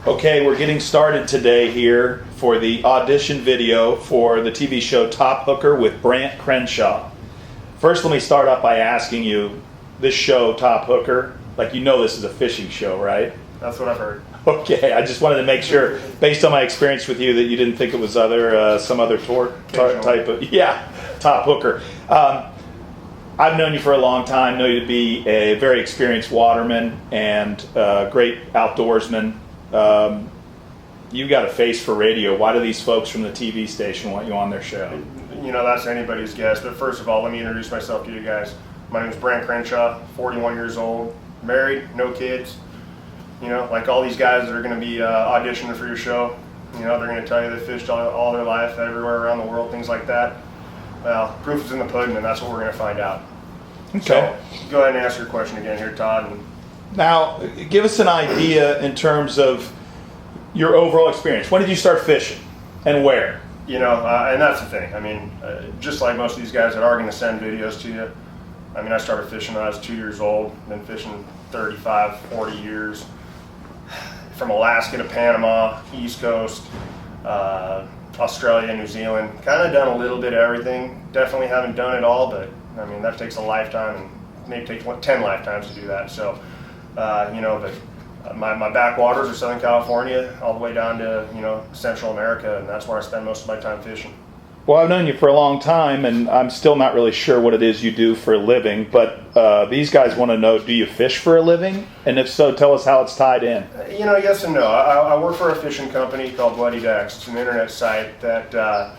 Okay, we're getting started today here for the audition video for the TV show Top Hooker with Brant Crenshaw. First, let me start off by asking you, this show, Top Hooker, like you know this is a fishing show, right? That's what I've heard. Okay, I just wanted to make sure, based on my experience with you, that you didn't think it was some other type of, Top Hooker. I've known you for a long time, know you to be a very experienced waterman and great outdoorsman. You've got a face for radio. Why do these folks from the TV station want you on their show? You know, that's anybody's guess. But first of all, let me introduce myself to you guys. My name is Brant Crenshaw, 41 years old, married, no kids. You know, like all these guys that are going to be auditioning for your show, you know, they're going to tell you they fished all their life, everywhere around the world, things like that. Well, proof is in the pudding, and that's what we're going to find out. Okay. So, go ahead and ask your question again here, Todd. Now, give us an idea in terms of your overall experience. When did you start fishing and where? You know, and that's the thing. I mean, just like most of these guys that are going to send videos to you, I mean, I started fishing when I was 2 years old, been fishing 35, 40 years. From Alaska to Panama, East Coast, Australia, New Zealand. Kind of done a little bit of everything. Definitely haven't done it all, but I mean, that takes a lifetime and maybe takes 10 lifetimes to do that. So, you know, but my backwaters are Southern California all the way down to, you know, Central America, and that's where I spend most of my time fishing. Well, I've known you for a long time, and I'm still not really sure what it is you do for a living, but these guys want to know, do you fish for a living? And if so, tell us how it's tied in. You know, yes and no. I work for a fishing company called Bloody Decks. It's an internet site that,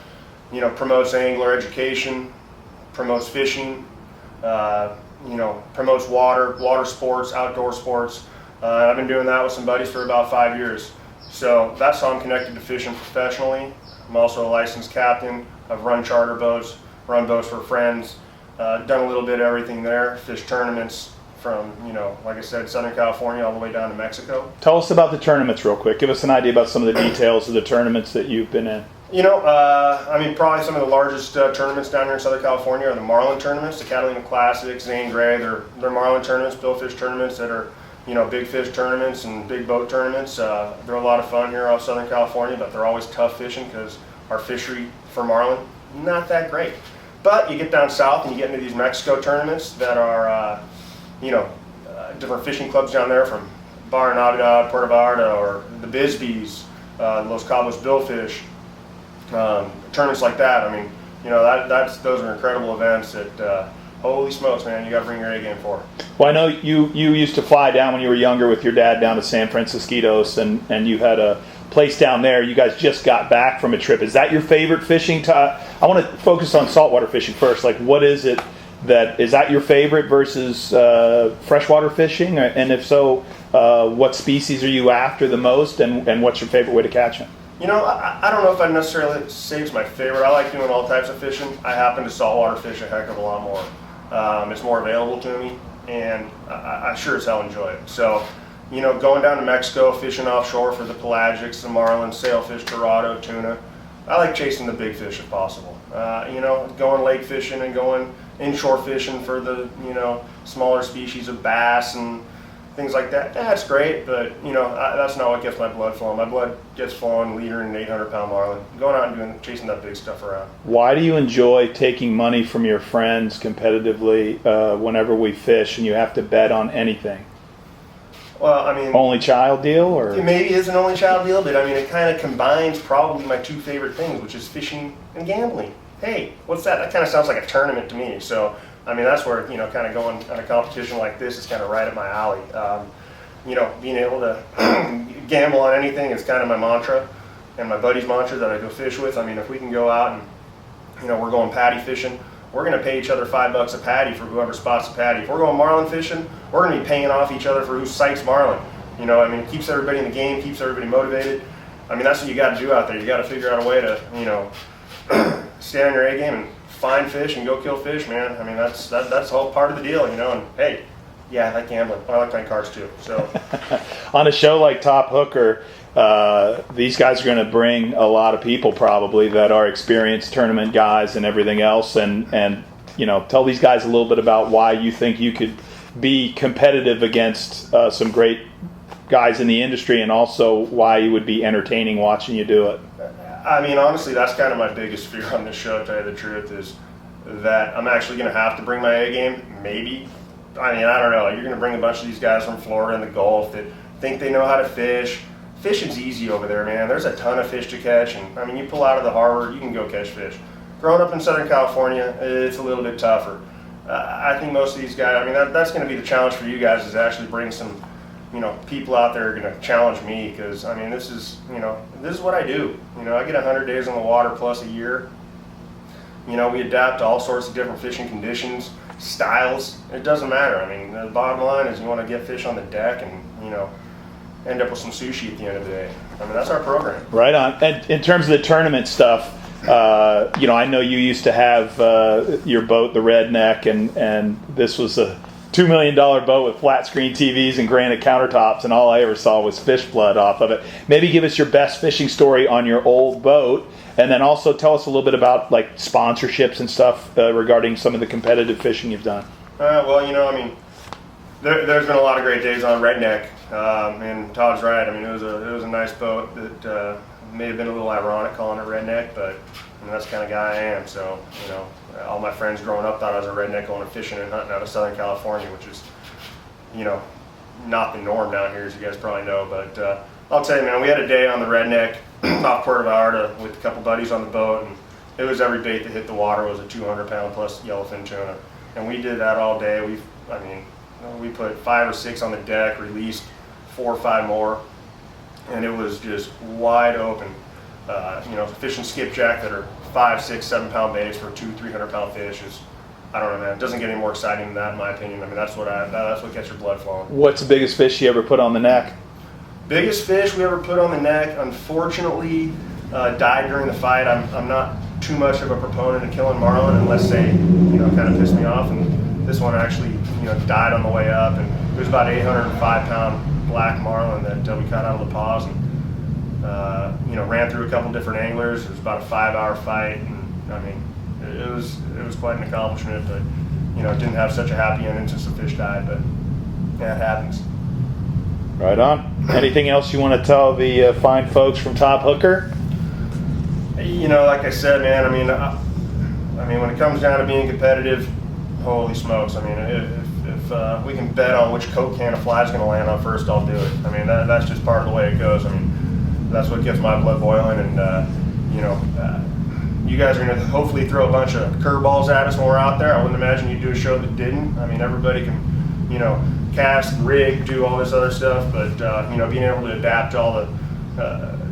you know, promotes angler education, promotes fishing, you know, promotes water sports, outdoor sports. I've been doing that with some buddies for about 5 years. So that's how I'm connected to fishing professionally. I'm also a licensed captain. I've run charter boats, run boats for friends, done a little bit of everything there, fished tournaments from, you know, like I said, Southern California all the way down to Mexico. Tell us about the tournaments real quick. Give us an idea about some of the details of the tournaments that you've been in. You know, I mean, probably some of the largest tournaments down here in Southern California are the Marlin tournaments, the Catalina Classics, Zane Grey. They're Marlin tournaments, billfish tournaments that are, you know, big fish tournaments and big boat tournaments. They're a lot of fun here off Southern California, but they're always tough fishing because our fishery for marlin, not that great. But you get down south and you get into these Mexico tournaments that are, you know, different fishing clubs down there from Barra Navidad, Puerto Vallarta, or the Bisbees, Los Cabos Billfish, tournaments like that. I mean, you know, those are incredible events that, holy smokes, man, you got to bring your A game for. Well, I know you used to fly down when you were younger with your dad down to San Francisco, and you had a place down there. You guys just got back from a trip. Is that your favorite fishing? I want to focus on saltwater fishing first. Like, what is it is that your favorite versus freshwater fishing? And if so, what species are you after the most, and what's your favorite way to catch them? You know, I don't know if I'd necessarily say it's my favorite. I like doing all types of fishing. I happen to saltwater fish a heck of a lot more. It's more available to me, and I sure as hell enjoy it. So, you know, going down to Mexico, fishing offshore for the pelagics, the marlin, sailfish, dorado, tuna. I like chasing the big fish if possible. You know, going lake fishing and going inshore fishing for the, you know, smaller species of bass and things like that. That's great, but, you know, that's not what gets my blood flowing. My blood gets flowing leader in an 800-pound marlin. Going out and chasing that big stuff around. Why do you enjoy taking money from your friends competitively whenever we fish and you have to bet on anything? Well, I mean, only child deal, or it maybe is an only child deal, but I mean, it kind of combines probably my two favorite things, which is fishing and gambling. Hey, what's that? That kind of sounds like a tournament to me. So, I mean, that's where, you know, kind of going on a competition like this is kind of right up my alley. You know, being able to gamble on anything is kind of my mantra, and my buddy's mantra that I go fish with. I mean, if we can go out and, you know, we're going patty fishing, we're going to pay each other $5 a patty for whoever spots a patty. If we're going marlin fishing, we're going to be paying off each other for who sights marlin. You know, I mean, it keeps everybody in the game, keeps everybody motivated. I mean, that's what you got to do out there. You got to figure out a way to, you know, stay on your A game and find fish and go kill fish, man. I mean, that's the whole part of the deal, you know. And hey, yeah, I like gambling. I like playing cards too. So, on a show like Top Hooker, these guys are going to bring a lot of people probably that are experienced tournament guys and everything else, and you know, tell these guys a little bit about why you think you could be competitive against some great guys in the industry, and also why it would be entertaining watching you do it. I mean, honestly, that's kind of my biggest fear on this show, to tell you the truth, is that I'm actually going to have to bring my A game, maybe. I mean, I don't know. You're going to bring a bunch of these guys from Florida and the Gulf that think they know how to fish. Fishing's easy over there, man. There's a ton of fish to catch, and I mean, you pull out of the harbor, you can go catch fish. Growing up in Southern California, it's a little bit tougher. I think most of these guys, I mean, that's going to be the challenge for you guys, is to actually bring some, people out there are going to challenge me, because, I mean, this is what I do. I get 100 days on the water plus a year. We adapt to all sorts of different fishing conditions, styles. It doesn't matter. I mean, the bottom line is you want to get fish on the deck and, end up with some sushi at the end of the day. I mean, that's our program. Right on. And in terms of the tournament stuff, I know you used to have your boat, the Redneck, and this was a $2 million boat with flat screen TVs and granite countertops, and all I ever saw was fish blood off of it. Maybe give us your best fishing story on your old boat, and then also tell us a little bit about like sponsorships and stuff regarding some of the competitive fishing you've done. There's been a lot of great days on Redneck, and Todd's right. I mean, it was a nice boat that may have been a little ironic calling it Redneck, but that's the kind of guy I am. So, all my friends growing up thought I was a redneck going fishing and hunting out of Southern California, which is, not the norm down here, as you guys probably know. But I'll tell you, man, we had a day on the Redneck off Puerto Vallarta with a couple buddies on the boat, and it was every bait that hit the water was a 200-pound plus yellowfin tuna, and we did that all day. We put 5 or 6 on the deck, released 4 or 5 more, and it was just wide open. Fishing skipjack that are 5, 6, 7-pound baits for 200-300-pound fish is, I don't know, man. It doesn't get any more exciting than that, in my opinion. I mean, that's what gets your blood flowing. What's the biggest fish you ever put on the neck? Biggest fish we ever put on the neck, unfortunately, died during the fight. I'm not too much of a proponent of killing marlin unless they, kind of piss me off. And this one actually, died on the way up, and it was about 805-pound black marlin that we caught out of the paws, and ran through a couple different anglers. It was about a 5-hour fight, and I mean, it was quite an accomplishment. But it didn't have such a happy ending since the fish died. But yeah, it happens. Right on. Anything else you want to tell the fine folks from Top Hooker? Like I said, man. I mean, when it comes down to being competitive, holy smokes! I mean, if we can bet on which Coke can a fly's going to land on first, I'll do it. I mean, that's just part of the way it goes. I mean, that's what gets my blood boiling, and you guys are going to hopefully throw a bunch of curveballs at us when we're out there. I wouldn't imagine you'd do a show that didn't. I mean, everybody can, cast, rig, do all this other stuff, but being able to adapt to all the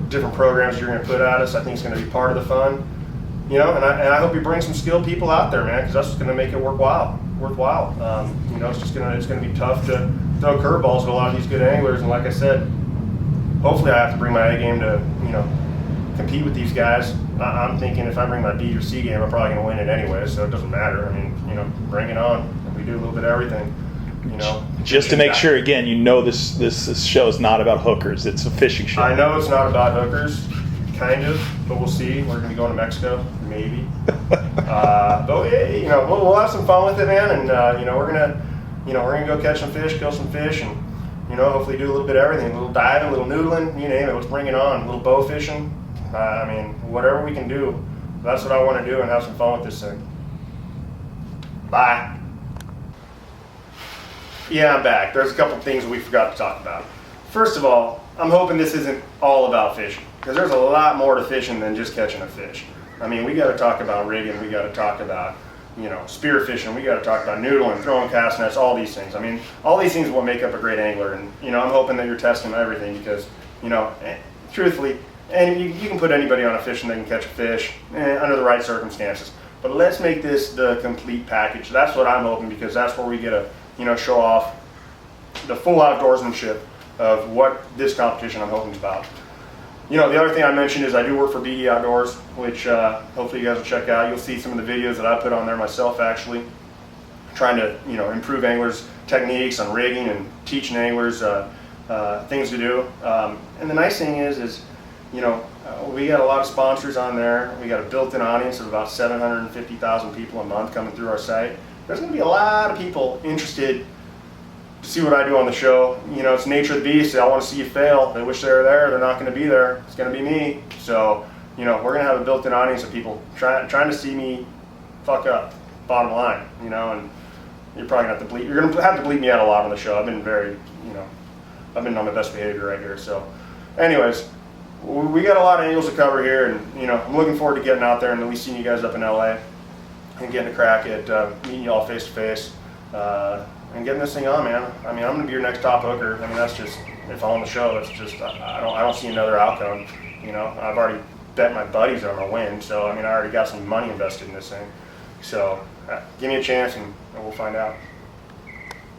different programs you're going to put at us, I think is going to be part of the fun. And I hope you bring some skilled people out there, man, because that's what's going to make it worthwhile. It's going to be tough to throw curveballs with a lot of these good anglers, and like I said, hopefully I have to bring my A game to compete with these guys. I'm thinking if I bring my B or C game, I'm probably going to win it anyway, so it doesn't matter. I mean, bring it on. We do a little bit of everything. Just to make sure, again, this show is not about hookers. It's a fishing show. I know it's not about hookers, kind of, but we'll see. We're going to be going to Mexico, maybe. But we'll have some fun with it, man. And we're gonna go catch some fish, kill some fish, and hopefully do a little bit of everything. A little diving, a little noodling, you name it. Let's bring it on. A little bow fishing. Whatever we can do. That's what I want to do, and have some fun with this thing. Bye. Yeah, I'm back. There's a couple things we forgot to talk about. First of all, I'm hoping this isn't all about fishing, because there's a lot more to fishing than just catching a fish. I mean, we got to talk about rigging. We got to talk about, spear fishing. We got to talk about noodling, throwing cast nets, all these things. I mean, all these things will make up a great angler. And, I'm hoping that you're testing everything, because, truthfully, and you can put anybody on a fish and they can catch a fish under the right circumstances. But let's make this the complete package. That's what I'm hoping, because that's where we get to, show off the full outdoorsmanship of what this competition I'm hoping is about. The other thing I mentioned is I do work for BD Outdoors, which hopefully you guys will check out. You'll see some of the videos that I put on there myself, actually, trying to improve anglers' techniques on rigging and teaching anglers things to do. And the nice thing is we got a lot of sponsors on there. We got a built-in audience of about 750,000 people a month coming through our site. There's going to be a lot of people interested to see what I do on the show. You know, it's nature of the beast. I want to see you fail. They wish they were there. They're not going to be there. It's going to be me. So, you know, we're going to have a built-in audience of people trying to see me fuck up. Bottom line, you know, and you're probably going to have to bleep. You're going to have to bleep me out a lot on the show. I've been very, you know, I've been on my best behavior right here. So, anyways, we got a lot of angles to cover here, and you know, I'm looking forward to getting out there and at least seeing you guys up in LA and getting a crack at meeting you all face to face and getting this thing on, man. I mean, I'm gonna be your next top hooker. I mean, that's just if I'm on the show. That's just I don't see another outcome. You know, I've already bet my buddies I'm gonna win, so I mean, I already got some money invested in this thing. So give me a chance, and we'll find out.